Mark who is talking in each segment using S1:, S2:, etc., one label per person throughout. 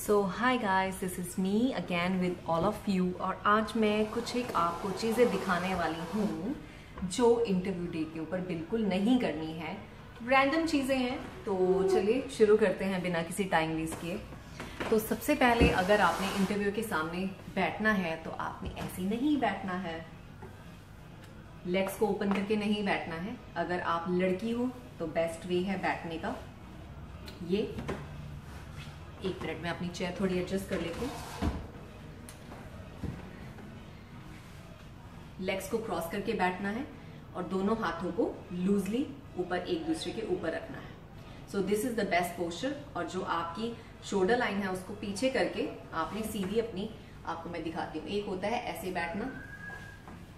S1: So high guys, this is me again with all of you. और आज मैं कुछ एक आपको चीज़ें दिखाने वाली हूँ जो इंटरव्यू डे के ऊपर बिल्कुल नहीं करनी है। रैंडम चीज़ें हैं, तो चलिए शुरू करते हैं बिना किसी टाइम वेस्ट किए। तो सबसे पहले अगर आपने इंटरव्यू के सामने बैठना है तो आपने ऐसे नहीं बैठना है, लेग्स को ओपन करके नहीं बैठना है। अगर आप लड़की हो तो बेस्ट वे है बैठने का ये। एक मिनट में अपनी चेयर थोड़ी एडजस्ट कर लेती हूँ। लेग्स को क्रॉस करके बैठना है और दोनों हाथों को लूजली ऊपर एक दूसरे के ऊपर रखना है। So this is the best posture. और जो आपकी शोल्डर लाइन है उसको पीछे करके आपने सीधी अपनी, आपको मैं दिखाती हूँ। एक होता है ऐसे बैठना,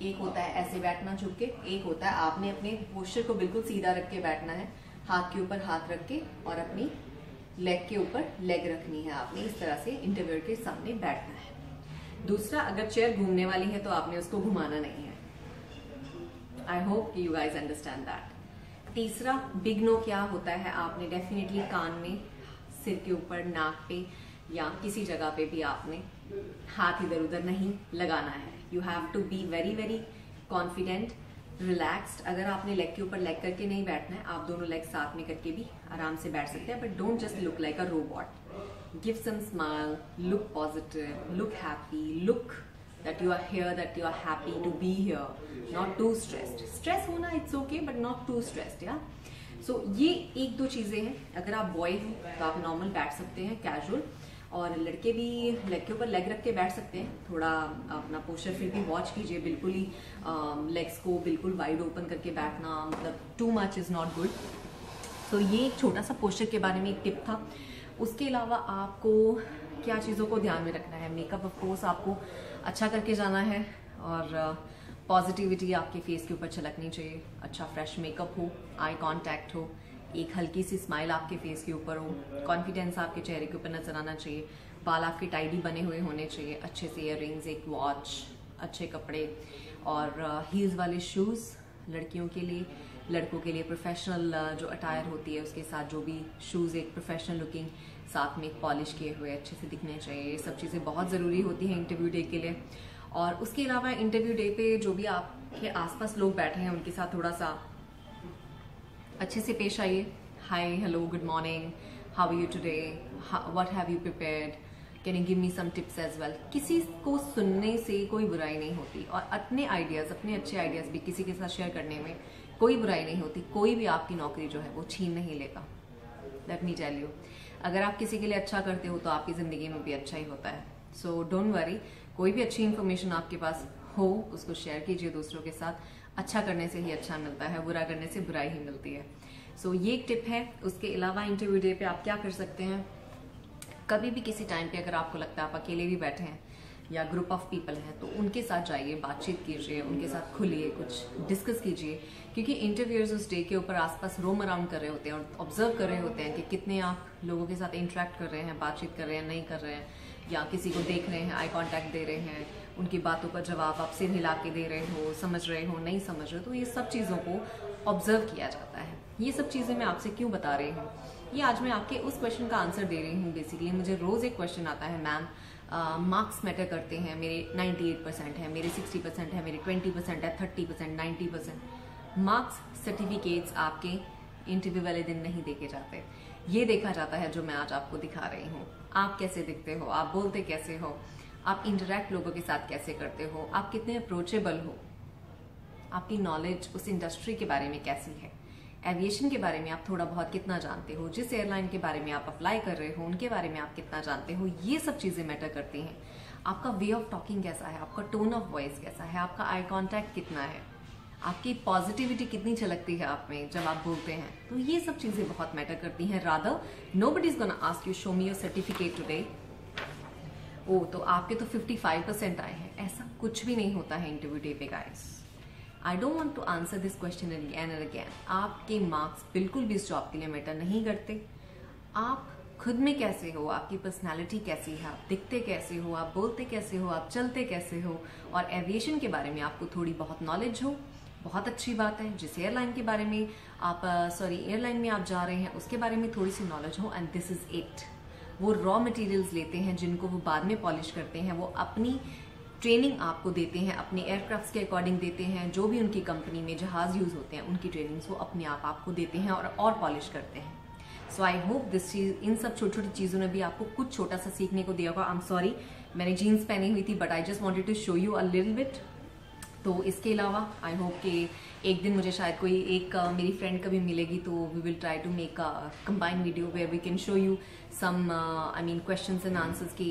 S1: एक होता है ऐसे बैठना झुक के, एक होता है आपने अपने पोस्चर को बिल्कुल सीधा रख के बैठना है, हाथ के ऊपर हाथ रख के और अपनी लेग के ऊपर लेग रखनी है। आपने इस तरह से इंटरव्यूअर के सामने बैठना है। दूसरा, अगर चेयर घूमने वाली है तो आपने उसको घुमाना नहीं है। I hope you guys understand that. तीसरा, बिग नो क्या होता है, आपने डेफिनेटली कान में, सिर के ऊपर, नाक पे या किसी जगह पे भी आपने हाथ इधर उधर नहीं लगाना है। You have to be very very confident, relaxed. अगर आपने लेग के ऊपर लेग करके नहीं बैठना है, आप दोनों लेग साथ में करके भी आराम से बैठ सकते हैं, but don't just look like a robot. Give some smile, look positive, look happy, look that you are here, that you are happy to be here, not too stressed. Stress होना it's okay, but not too stressed. या so ये एक दो चीजें हैं। अगर आप boy हो तो आप नॉर्मल बैठ सकते हैं, कैजुअल, और लड़के भी लेग के ऊपर लेग रख के बैठ सकते हैं। थोड़ा अपना पोस्चर फिर भी वॉच कीजिए, बिल्कुल ही लेग्स को बिल्कुल वाइड ओपन करके बैठना, मतलब too much is not good. So ये एक छोटा सा पोस्चर के बारे में एक टिप था। उसके अलावा आपको क्या चीज़ों को ध्यान में रखना है, मेकअप ऑफ कोर्स आपको अच्छा करके जाना है और पॉजिटिविटी आपके फेस के ऊपर छलकनी चाहिए। अच्छा फ्रेश मेकअप हो, आई कॉन्टैक्ट हो, एक हल्की सी स्माइल आपके फेस के ऊपर हो, कॉन्फिडेंस आपके चेहरे के ऊपर नजर आना चाहिए, बाल आपके टाइडी बने हुए होने चाहिए, अच्छे से इयररिंग्स, एक वॉच, अच्छे कपड़े और हील्स वाले शूज़ लड़कियों के लिए। लड़कों के लिए प्रोफेशनल जो अटायर होती है उसके साथ जो भी शूज़, एक प्रोफेशनल लुकिंग, साथ में पॉलिश किए हुए अच्छे से दिखने चाहिए। ये सब चीज़ें बहुत ज़रूरी होती हैं इंटरव्यू डे के लिए। और उसके अलावा इंटरव्यू डे पे जो भी आपके आसपास लोग बैठे हैं उनके साथ थोड़ा सा अच्छे से पेश आइए। Hi, hello, good morning, how are you today, what have you prepared, can you give me some tips as well. किसी को सुनने से कोई बुराई नहीं होती और अपने आइडियाज़, अपने अच्छे आइडियाज़ भी किसी के साथ शेयर करने में कोई बुराई नहीं होती। कोई भी आपकी नौकरी जो है वो छीन नहीं लेगा। लेट मी टेल यू, अगर आप किसी के लिए अच्छा करते हो तो आपकी ज़िंदगी में भी अच्छा ही होता है। सो डोंट वरी, कोई भी अच्छी इन्फॉर्मेशन आपके पास हो उसको शेयर कीजिए दूसरों के साथ। अच्छा करने से ही अच्छा मिलता है, बुरा करने से बुराई ही मिलती है। सो ये एक टिप है। उसके अलावा इंटरव्यू डे पे आप क्या कर सकते हैं, कभी भी किसी टाइम पे अगर आपको लगता है आप अकेले भी बैठे हैं या ग्रुप ऑफ पीपल हैं तो उनके साथ जाइए, बातचीत कीजिए, उनके साथ खुलिए, कुछ डिस्कस कीजिए। क्योंकि इंटरव्यूअर्स उस डे के ऊपर आसपास रोम अराउंड कर रहे होते हैं और ऑब्जर्व कर रहे होते हैं कि कितने आप लोगों के साथ इंटरेक्ट कर रहे हैं, बातचीत कर रहे हैं, नहीं कर रहे हैं, या किसी को देख रहे हैं, आई कॉन्टैक्ट दे रहे हैं, उनकी बातों का जवाब आप सिर हिला के दे रहे हो, समझ रहे हो, नहीं समझ रहे हो। तो ये सब चीज़ों को ऑब्जर्व किया जाता है। ये सब चीज़ें मैं आपसे क्यों बता रही हूँ, ये आज मैं आपके उस क्वेश्चन का आंसर दे रही हूँ। बेसिकली मुझे रोज़ एक क्वेश्चन आता है, मैम मार्क्स मैटर करते हैं, मेरे 98% है, मेरे 60% है, मेरे 20% है, 30%, 90%। मार्क्स, सर्टिफिकेट्स आपके इंटरव्यू वाले दिन नहीं देखे जाते। ये देखा जाता है जो मैं आज आपको दिखा रही हूँ। आप कैसे दिखते हो, आप बोलते कैसे हो, आप इंटरेक्ट लोगों के साथ कैसे करते हो, आप कितने अप्रोचेबल हो, आपकी नॉलेज उस इंडस्ट्री के बारे में कैसी है, एविएशन के बारे में आप थोड़ा बहुत कितना जानते हो, जिस एयरलाइन के बारे में आप अप्लाई कर रहे हो उनके बारे में आप कितना जानते हो। ये सब चीज़ें मैटर करती हैं। आपका वे ऑफ टॉकिंग कैसा है, आपका टोन ऑफ वॉइस कैसा है, आपका आई कॉन्टैक्ट कितना है, आपकी पॉजिटिविटी कितनी झलकती है आप में जब आप बोलते हैं। तो ये सब चीज़ें बहुत मैटर करती हैं। Rather nobody is gonna ask you show me your certificate today, ओ तो आपके तो 55% आए हैं। ऐसा कुछ भी नहीं होता है इंटरव्यू डे पे guys. I don't want to answer this question again and again. आपके मार्क्स बिल्कुल भी इस जॉब के लिए मैटर नहीं करते। आप खुद में कैसे हो, आपकी पर्सनालिटी कैसी है, आप दिखते कैसे हो, आप बोलते कैसे हो, आप चलते कैसे हो, और एविएशन के बारे में आपको थोड़ी बहुत नॉलेज हो, बहुत अच्छी बात है। जिस एयरलाइन के बारे में आप एयरलाइन में आप जा रहे हैं उसके बारे में थोड़ी सी नॉलेज हो, एंड दिस इज इट। वो रॉ मटेरियल्स लेते हैं जिनको वो बाद में पॉलिश करते हैं, वो अपनी ट्रेनिंग आपको देते हैं, अपने एयरक्राफ्ट्स के अकॉर्डिंग देते हैं, जो भी उनकी कंपनी में जहाज यूज होते हैं उनकी ट्रेनिंग्स वो अपने आप आपको देते हैं और पॉलिश करते हैं। सो आई होप दिस चीज, इन सब छोटी छोटी चीजों ने भी आपको कुछ छोटा सा सीखने को दिया होगा। आई एम सॉरी मैंने जीन्स पहनी हुई थी, but I just wanted to show you a little bit. तो इसके अलावा आई होप कि एक दिन मुझे शायद कोई एक मेरी फ्रेंड कभी मिलेगी, तो we will try to make a combined video where we can show you some I mean questions and answers के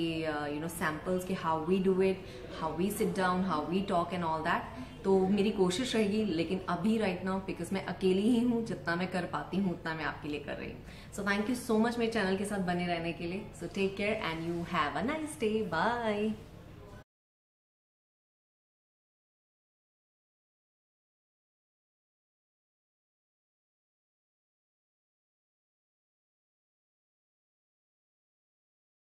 S1: you know samples के how we do it, how we sit down, how we talk and all that। तो मेरी कोशिश रहेगी, लेकिन अभी right now because मैं अकेली ही हूँ, जितना मैं कर पाती हूँ उतना मैं आपके लिए कर रही हूँ। So thank you so much मेरे चैनल के साथ बने रहने के लिए। So take care and you have a nice day, bye.